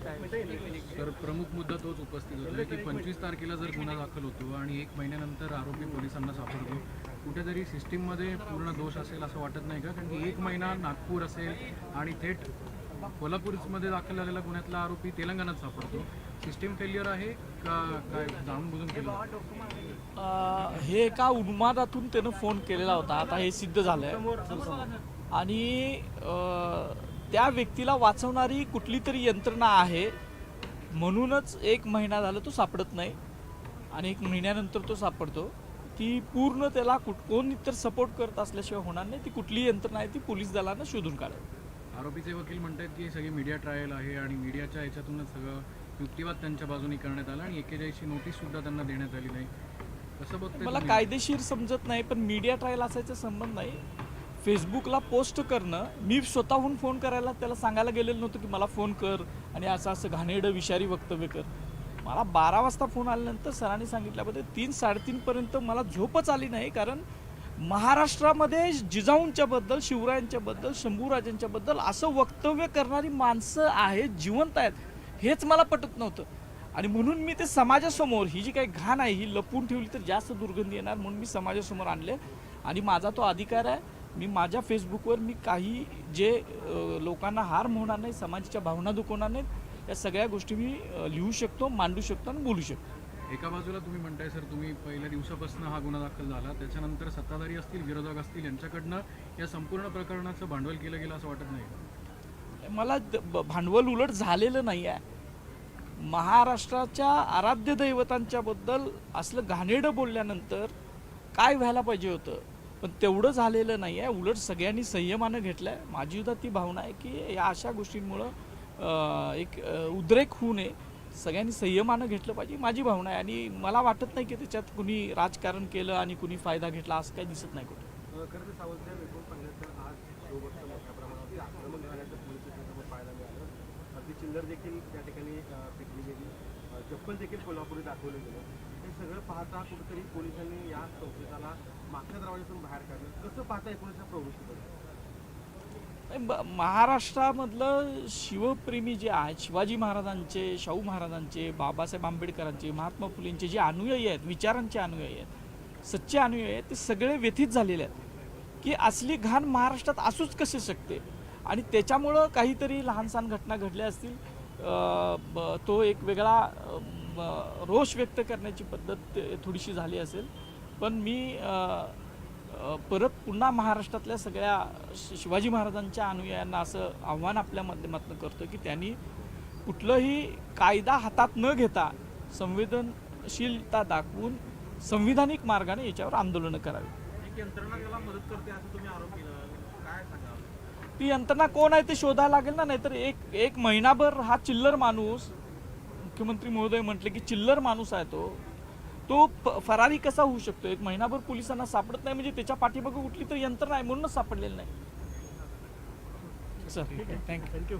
तर प्रमुख मुद्दा तोच उपस्थित होतो की 25 तारखेला जर गुन्हा दाखल होतो आणि 1 महिन्यानंतर आरोपी पोलिसांना सापडतो, कुठेतरी सिस्टीममध्ये पूर्ण दोष असेल असं वाटत नाही का? कारण की 1 महिना नागपूर असेल आणि थेट कोल्हापूरमध्ये दाखल झालेला गुन्ह्यातला आरोपी तेलंगणात सापडतो. सिस्टीम फेल्युअर आहे का काय जाणून बुजून केलं? हे एका उन्मादातून त्यानं फोन केलेला होता, आता हे सिद्ध झालंय. आणि त्या व्यक्तीला वाचवणारी कुठली तरी यंत्रणा आहे, म्हणूनच 1 महिना झाला तो सापडत नाही आणि 1 महिन्यानंतर तो सापडतो. ती पूर्ण त्याला कोण इतर सपोर्ट करत असल्याशिवाय होणार नाही. ती कुठली यंत्रणा आहे ती पोलीस दलानं शोधून काढावी. आरोपीचे वकील म्हणतात की सगळी मीडिया ट्रायल आहे आणि मीडियाच्या ह्याच्यातूनच सगळं युक्तिवाद त्यांच्या बाजूने करण्यात आला आणि 41ची नोटीस सुद्धा त्यांना देण्यात आली नाही. कसं बघताय मला तुम्ही? कायदेशीर समजत नाही, पण मीडिया ट्रायल असायचा संबंध नाही. फेसबुकला पोस्ट करणं, मी स्वतःहून फोन करायला त्याला सांगायला गेलेलं नव्हतं की मला फोन कर आणि असं असं घाणेरडं विषारी वक्तव्य कर. मला 12 वाजता फोन आल्यानंतर सरांनी सांगितल्याबद्दल 3-3:30 पर्यंत मला झोपच आली नाही. कारण महाराष्ट्रामध्ये जिजाऊंच्या बद्दल, शिवरायांच्या बद्दल, शंभूराजांच्या बद्दल असं वक्तव्य करणारी माणसं आहेत, जिवंत आहेत, हेच मला पटत नव्हतं. आणि म्हणून मी ते समाजासमोर, ही जी काही घाण आहे ही लपवून ठेवली तर जास्त दुर्गंधी येणार, म्हणून मी समाजासमोर आणले. आणि माझा तो अधिकार आहे, मी माझ्या फेसबुकवर मी काही जे लोकांना हार्म होणार नाही, समाजाच्या भावना दुखवणार नाहीत, या सगळ्या गोष्टी मी लिहू शकतो, मांडू शकतो आणि बोलू शकतो. एका बाजूला तुम्ही म्हणताय सर, तुम्ही पहिल्या दिवसापासून हा गुन्हा दाखल झाला, त्याच्यानंतर सत्ताधारी असतील, विरोधक असतील, यांच्याकडनं या संपूर्ण प्रकरणाचं भांडवल केलं गेलं असं वाटत नाही? मला भांडवल उलट झालेलं नाही आहे. महाराष्ट्राच्या आराध्य दैवतांच्या बद्दल असलं घाणेरडं बोलल्यानंतर काय व्हायला पाहिजे होतं, पण तेवढं झालेलं नाही आहे. उलट सगळ्यांनी संयमानं घेतलं आहे. माझी सुद्धा ती भावना आहे की या अशा गोष्टींमुळं एक उद्रेक होऊ नये, सगळ्यांनी संयमानं घेतलं पाहिजे, माझी भावना आहे. आणि मला वाटत नाही की त्याच्यात कुणी राजकारण केलं आणि कुणी फायदा घेतला असं काही दिसत नाही कुठे. खरं तर सावंतवाडी एकूण पाहिलं तर आज सोबत मोठ्या प्रमाणात आक्रमण झाल्याचं पोलीस स्टेशनवर पाहायला मिळालं. अगदी चिल्लर देखील त्या ठिकाणी फेकली गेली, चप्पल देखील कोल्हापुरी दाखवलं गेलं. हे सगळं पाहता कुठेतरी पोलिसांनी या संशयिताला मागच्या दरवाजातून बाहेर काढलं. कसं पाहता एकोणीसच्या प्रवृत्तीबद्दल? महाराष्ट्रामधलं शिवप्रेमी जे आहेत, शिवाजी महाराजांचे, शाहू महाराजांचे, बाबासाहेब आंबेडकरांचे, महात्मा फुलेंचे जे अनुयायी आहेत, विचारांचे अनुयायी आहेत, सच्चे अनुयायी आहेत, ते सगळे व्यथित झालेले आहेत की असली घाण महाराष्ट्रात असूच कसे शकते. आणि त्याच्यामुळं काहीतरी लहानसहान घटना घडल्या असतील, तो एक वेगळा रोष व्यक्त करण्याची पद्धत थोडीशी झाली असेल. पण मी परत पुन्हा महाराष्ट्रातल्या सगळ्या शिवाजी महाराजांच्या अनुयायांना असं आव्हान आपल्या माध्यमातून करतो की त्यांनी कुठलंही कायदा हातात न घेता संवेदनशीलता दाखवून संविधानिक मार्गाने याच्यावर आंदोलनं करावी. यंत्रणा त्याला मदत करते असं तुम्ही आरोप केला, काय सांगा? ती यंत्रणा कोण आहे ते शोधायला लागेल ना. नाहीतर एक महिनाभर हा चिल्लर माणूस, मुख्यमंत्री महोदय म्हटले की चिल्लर माणूस आहे तो फरारी कसा होऊ शकतो? 1 महिनाभर पोलिसांना सापडत नाही म्हणजे त्याच्या पाठीमागे कुठली तर यंत्रणा आहे, म्हणूनच सापडलेलं नाही. Sir, thank you.